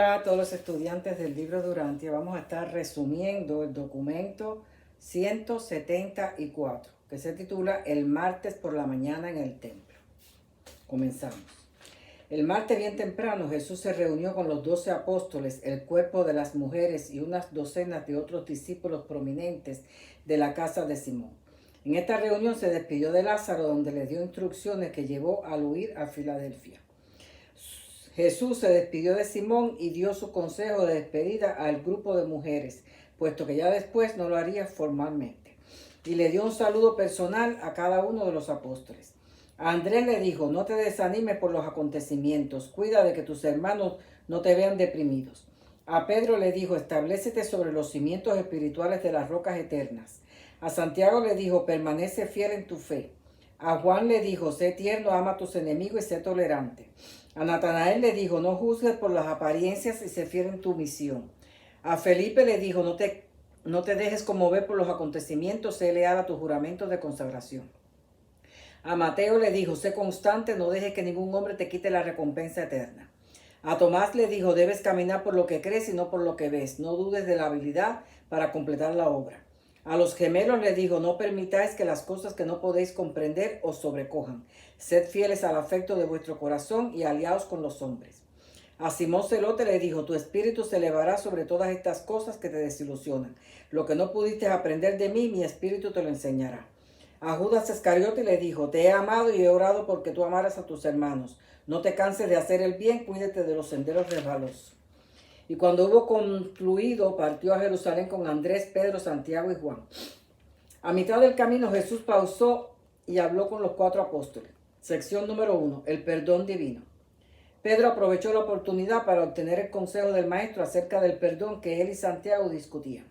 A todos los estudiantes del libro Durantia, vamos a estar resumiendo el documento 174, que se titula El martes por la mañana en el templo. Comenzamos. El martes bien temprano Jesús se reunió con los 12 apóstoles, el cuerpo de las mujeres y unas docenas de otros discípulos prominentes de la casa de Simón. En esta reunión se despidió de Lázaro, donde le dio instrucciones que llevó al huir a Filadelfia. Jesús se despidió de Simón y dio su consejo de despedida al grupo de mujeres, puesto que ya después no lo haría formalmente. Y le dio un saludo personal a cada uno de los apóstoles. A Andrés le dijo: no te desanimes por los acontecimientos, cuida de que tus hermanos no te vean deprimidos. A Pedro le dijo: establécete sobre los cimientos espirituales de las rocas eternas. A Santiago le dijo: permanece fiel en tu fe. A Juan le dijo: sé tierno, ama a tus enemigos y sé tolerante. A Natanael le dijo: no juzgues por las apariencias y sé fiel en tu misión. A Felipe le dijo: no te dejes conmover por los acontecimientos, sé leal a tus juramentos de consagración. A Mateo le dijo: sé constante, no dejes que ningún hombre te quite la recompensa eterna. A Tomás le dijo: debes caminar por lo que crees y no por lo que ves, no dudes de la habilidad para completar la obra. A los gemelos le dijo: no permitáis que las cosas que no podéis comprender os sobrecojan. Sed fieles al afecto de vuestro corazón y aliaos con los hombres. A Simón Celote le dijo: tu espíritu se elevará sobre todas estas cosas que te desilusionan. Lo que no pudiste aprender de mí, mi espíritu te lo enseñará. A Judas Iscariote le dijo: te he amado y he orado porque tú amaras a tus hermanos. No te canses de hacer el bien, cuídate de los senderos resbalosos. Y cuando hubo concluido, partió a Jerusalén con Andrés, Pedro, Santiago y Juan. A mitad del camino Jesús pausó y habló con los 4 apóstoles. Sección número 1. El perdón divino. Pedro aprovechó la oportunidad para obtener el consejo del maestro acerca del perdón que él y Santiago discutían.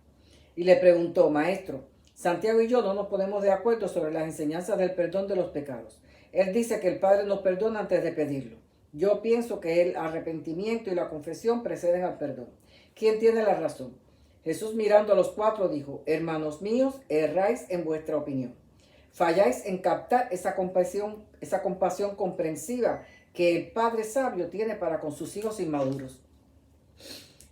Y le preguntó: maestro, Santiago y yo no nos ponemos de acuerdo sobre las enseñanzas del perdón de los pecados. Él dice que el Padre nos perdona antes de pedirlo. Yo pienso que el arrepentimiento y la confesión preceden al perdón. ¿Quién tiene la razón? Jesús, mirando a los 4, dijo: hermanos míos, erráis en vuestra opinión. Falláis en captar esa compasión comprensiva que el Padre sabio tiene para con sus hijos inmaduros.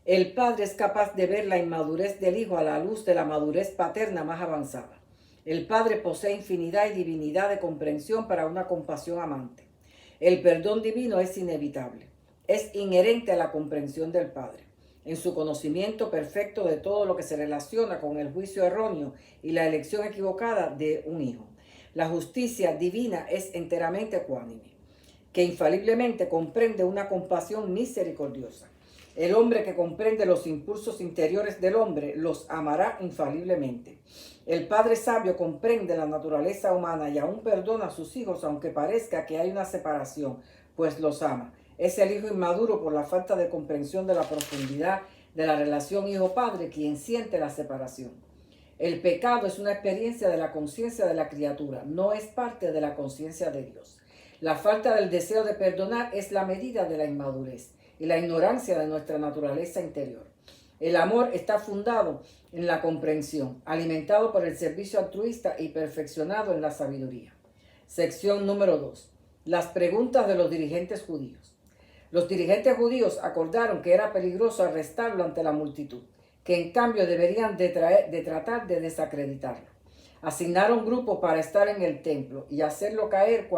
El Padre es capaz de ver la inmadurez del Hijo a la luz de la madurez paterna más avanzada. El Padre posee infinidad y divinidad de comprensión para una compasión amante. El perdón divino es inevitable. Es inherente a la comprensión del Padre, en su conocimiento perfecto de todo lo que se relaciona con el juicio erróneo y la elección equivocada de un hijo. La justicia divina es enteramente ecuánime, que infaliblemente comprende una compasión misericordiosa. El hombre que comprende los impulsos interiores del hombre los amará infaliblemente. El Padre sabio comprende la naturaleza humana y aún perdona a sus hijos, aunque parezca que hay una separación, pues los ama. Es el hijo inmaduro, por la falta de comprensión de la profundidad de la relación hijo-padre, quien siente la separación. El pecado es una experiencia de la conciencia de la criatura, no es parte de la conciencia de Dios. La falta del deseo de perdonar es la medida de la inmadurez y la ignorancia de nuestra naturaleza interior. El amor está fundado en la comprensión, alimentado por el servicio altruista y perfeccionado en la sabiduría. Sección número 2. Las preguntas de los dirigentes judíos. Los dirigentes judíos acordaron que era peligroso arrestarlo ante la multitud, que en cambio deberían de tratar de desacreditarlo. Asignaron grupos para estar en el templo y hacerlo caer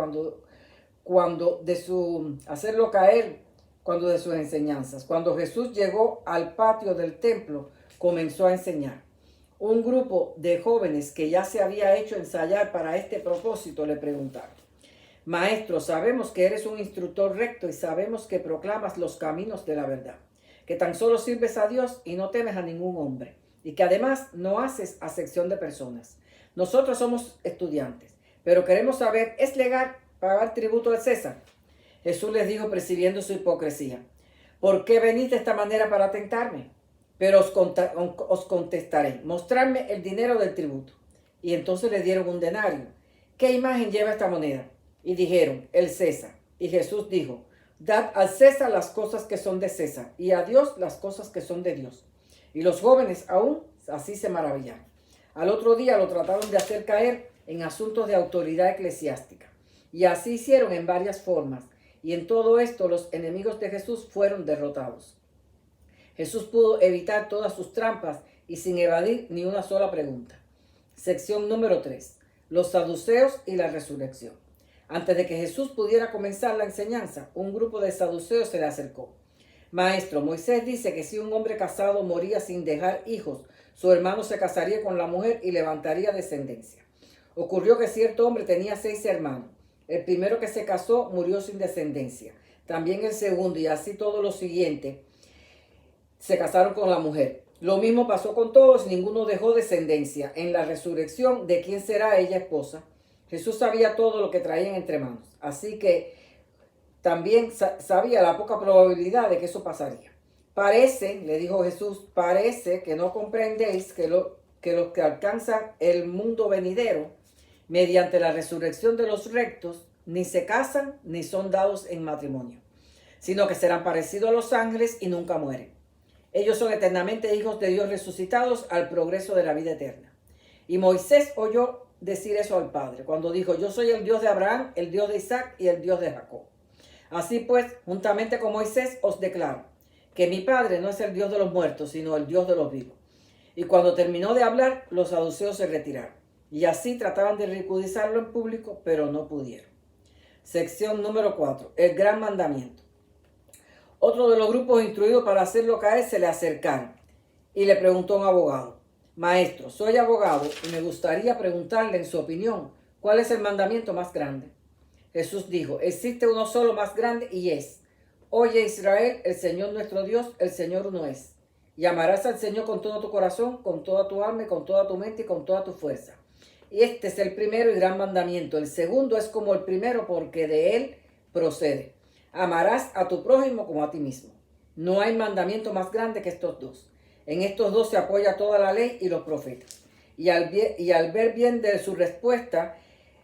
de sus enseñanzas. Cuando Jesús llegó al patio del templo, comenzó a enseñar. Un grupo de jóvenes que ya se había hecho ensayar para este propósito le preguntaron: maestro, sabemos que eres un instructor recto y sabemos que proclamas los caminos de la verdad, que tan solo sirves a Dios y no temes a ningún hombre, y que además no haces acepción de personas. Nosotros somos estudiantes, pero queremos saber, ¿es legal pagar tributo al César? Jesús les dijo, percibiendo su hipocresía: ¿por qué venís de esta manera para tentarme? Pero os contestaré: mostradme el dinero del tributo. Y entonces le dieron un denario. ¿Qué imagen lleva esta moneda? Y dijeron: el César. Y Jesús dijo: dad al César las cosas que son de César, y a Dios las cosas que son de Dios. Y los jóvenes aún así se maravillaron. Al otro día lo trataron de hacer caer en asuntos de autoridad eclesiástica. Y así hicieron en varias formas. Y en todo esto los enemigos de Jesús fueron derrotados. Jesús pudo evitar todas sus trampas y sin evadir ni una sola pregunta. Sección número 3. Los saduceos y la resurrección. Antes de que Jesús pudiera comenzar la enseñanza, un grupo de saduceos se le acercó. Maestro, Moisés dice que si un hombre casado moría sin dejar hijos, su hermano se casaría con la mujer y levantaría descendencia. Ocurrió que cierto hombre tenía 6 hermanos. El primero que se casó murió sin descendencia. También el segundo y así todos los siguientes se casaron con la mujer. Lo mismo pasó con todos, ninguno dejó descendencia. En la resurrección, ¿de quién será ella esposa? Jesús sabía todo lo que traían entre manos, así que también sabía la poca probabilidad de que eso pasaría. Parece, le dijo Jesús, parece que no comprendéis que los que alcanzan el mundo venidero mediante la resurrección de los rectos ni se casan ni son dados en matrimonio, sino que serán parecidos a los ángeles y nunca mueren. Ellos son eternamente hijos de Dios resucitados al progreso de la vida eterna. Y Moisés oyó decir eso al Padre, cuando dijo, yo soy el Dios de Abraham, el Dios de Isaac y el Dios de Jacob. Así pues, juntamente con Moisés os declaro que mi Padre no es el Dios de los muertos, sino el Dios de los vivos. Y cuando terminó de hablar, los saduceos se retiraron. Y así trataban de ridiculizarlo en público, pero no pudieron. Sección número 4. El gran mandamiento. Otro de los grupos instruidos para hacerlo caer se le acercaron y le preguntó a un abogado. Maestro, soy abogado y me gustaría preguntarle en su opinión, ¿cuál es el mandamiento más grande? Jesús dijo, existe uno solo más grande y es, oye Israel, el Señor nuestro Dios, el Señor uno es. Y amarás al Señor con todo tu corazón, con toda tu alma y con toda tu mente y con toda tu fuerza. Y este es el primero y gran mandamiento. El segundo es como el primero porque de él procede. Amarás a tu prójimo como a ti mismo. No hay mandamiento más grande que estos dos. En estos dos se apoya toda la ley y los profetas. Y al ver bien de su respuesta,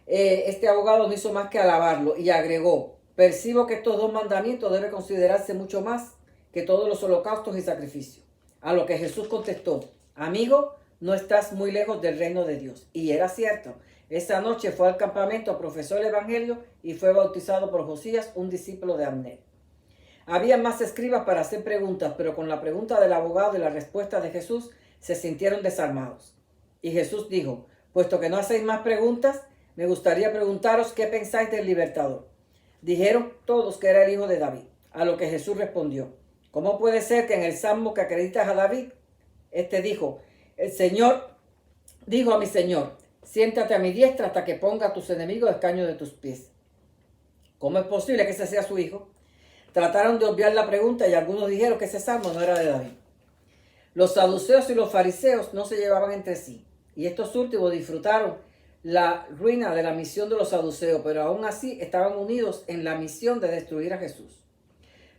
este abogado no hizo más que alabarlo y agregó, percibo que estos dos mandamientos deben considerarse mucho más que todos los holocaustos y sacrificios. A lo que Jesús contestó, amigo, no estás muy lejos del reino de Dios. Y era cierto. Esa noche fue al campamento, profesó el evangelio y fue bautizado por Josías, un discípulo de Abner. Había más escribas para hacer preguntas, pero con la pregunta del abogado y la respuesta de Jesús se sintieron desarmados. Y Jesús dijo, puesto que no hacéis más preguntas, me gustaría preguntaros qué pensáis del libertador. Dijeron todos que era el hijo de David, a lo que Jesús respondió, ¿cómo puede ser que en el salmo que acreditas a David, este dijo, el Señor dijo a mi Señor, siéntate a mi diestra hasta que ponga a tus enemigos escaño de tus pies? ¿Cómo es posible que ese sea su hijo? Trataron de obviar la pregunta y algunos dijeron que ese salmo no era de David. Los saduceos y los fariseos no se llevaban entre sí, y estos últimos disfrutaron la ruina de la misión de los saduceos, pero aún así estaban unidos en la misión de destruir a Jesús.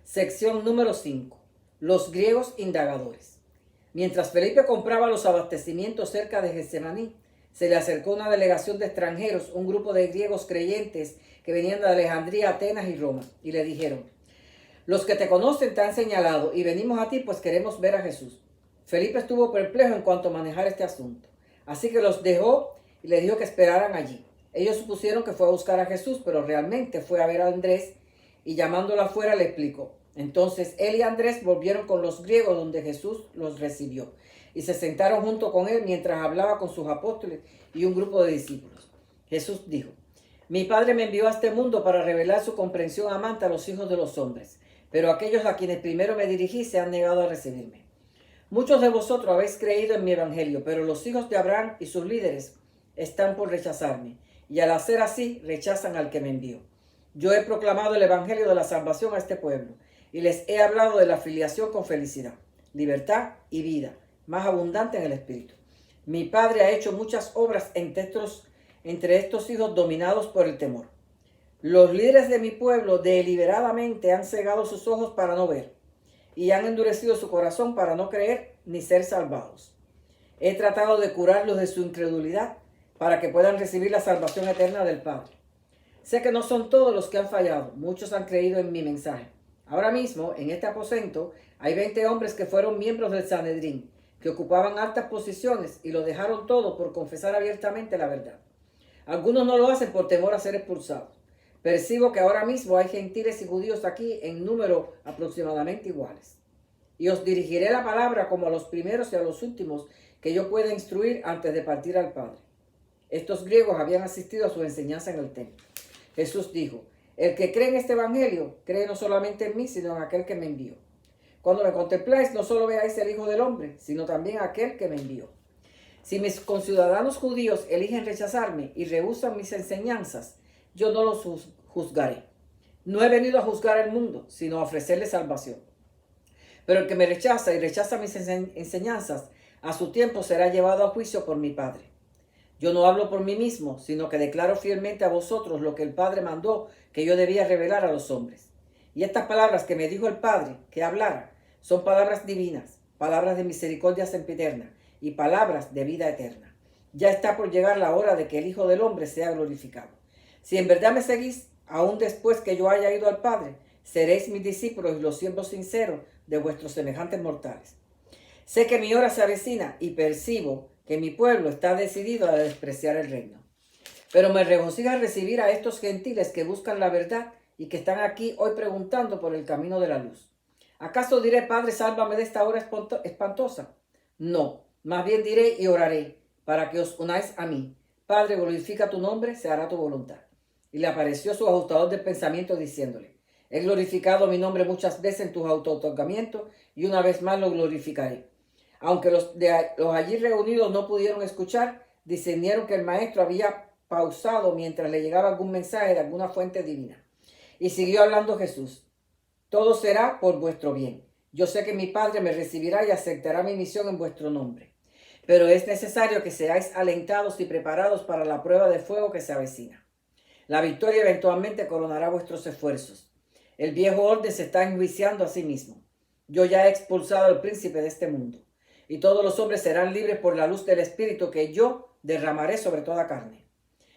Sección número 5. Los griegos indagadores. Mientras Felipe compraba los abastecimientos cerca de Getsemaní, se le acercó una delegación de extranjeros, un grupo de griegos creyentes que venían de Alejandría, Atenas y Roma, y le dijeron, los que te conocen te han señalado y venimos a ti pues queremos ver a Jesús. Felipe estuvo perplejo en cuanto a manejar este asunto, así que los dejó y les dijo que esperaran allí. Ellos supusieron que fue a buscar a Jesús, pero realmente fue a ver a Andrés y llamándolo afuera le explicó. Entonces él y Andrés volvieron con los griegos donde Jesús los recibió y se sentaron junto con él mientras hablaba con sus apóstoles y un grupo de discípulos. Jesús dijo, mi Padre me envió a este mundo para revelar su comprensión amante a los hijos de los hombres, pero aquellos a quienes primero me dirigí se han negado a recibirme. Muchos de vosotros habéis creído en mi evangelio, pero los hijos de Abraham y sus líderes están por rechazarme, y al hacer así rechazan al que me envió. Yo he proclamado el evangelio de la salvación a este pueblo, y les he hablado de la filiación con felicidad, libertad y vida, más abundante en el Espíritu. Mi Padre ha hecho muchas obras entre estos hijos dominados por el temor. Los líderes de mi pueblo deliberadamente han cegado sus ojos para no ver, y han endurecido su corazón para no creer ni ser salvados. He tratado de curarlos de su incredulidad para que puedan recibir la salvación eterna del Padre. Sé que no son todos los que han fallado, muchos han creído en mi mensaje. Ahora mismo, en este aposento, hay 20 hombres que fueron miembros del Sanedrín, que ocupaban altas posiciones y lo dejaron todo por confesar abiertamente la verdad. Algunos no lo hacen por temor a ser expulsados. Percibo que ahora mismo hay gentiles y judíos aquí en número aproximadamente iguales. y os dirigiré la palabra como a los primeros y a los últimos que yo pueda instruir antes de partir al Padre. Estos griegos habían asistido a su enseñanza en el templo. Jesús dijo: el que cree en este evangelio, cree no solamente en mí, sino en aquel que me envió. Cuando me contempláis, no solo veáis el Hijo del Hombre, sino también aquel que me envió. Si mis conciudadanos judíos eligen rechazarme y rehúsan mis enseñanzas, yo no los juzgaré. No he venido a juzgar al mundo, sino a ofrecerle salvación. Pero el que me rechaza y rechaza mis enseñanzas, a su tiempo será llevado a juicio por mi Padre. Yo no hablo por mí mismo, sino que declaro fielmente a vosotros lo que el Padre mandó que yo debía revelar a los hombres. Y estas palabras que me dijo el Padre que hablara son palabras divinas, palabras de misericordia sempiterna y palabras de vida eterna. Ya está por llegar la hora de que el Hijo del Hombre sea glorificado. Si en verdad me seguís, aún después que yo haya ido al Padre, seréis mis discípulos y los siervos sinceros de vuestros semejantes mortales. Sé que mi hora se avecina y percibo que mi pueblo está decidido a despreciar el reino. Pero me regocija recibir a estos gentiles que buscan la verdad y que están aquí hoy preguntando por el camino de la luz. ¿Acaso diré: Padre, sálvame de esta hora espantosa? No, más bien diré y oraré para que os unáis a mí. Padre, glorifica tu nombre, se hará tu voluntad. Y le apareció su ajustador del pensamiento diciéndole: he glorificado mi nombre muchas veces en tus auto-otorgamientos y una vez más lo glorificaré. Aunque los allí reunidos no pudieron escuchar, discernieron que el maestro había pausado mientras le llegaba algún mensaje de alguna fuente divina. Y siguió hablando Jesús: todo será por vuestro bien. Yo sé que mi Padre me recibirá y aceptará mi misión en vuestro nombre. Pero es necesario que seáis alentados y preparados para la prueba de fuego que se avecina. La victoria eventualmente coronará vuestros esfuerzos. El viejo orden se está enjuiciando a sí mismo. Yo ya he expulsado al príncipe de este mundo, y todos los hombres serán libres por la luz del Espíritu que yo derramaré sobre toda carne,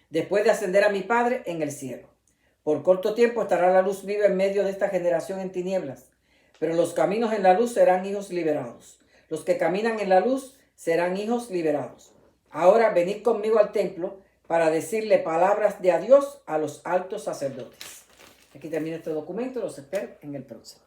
después de ascender a mi Padre en el cielo. Por corto tiempo estará la luz viva en medio de esta generación en tinieblas, pero los caminos en la luz serán hijos liberados. Los que caminan en la luz serán hijos liberados. Ahora venid conmigo al templo para decirle palabras de adiós a los altos sacerdotes. Aquí termina este documento, los espero en el próximo.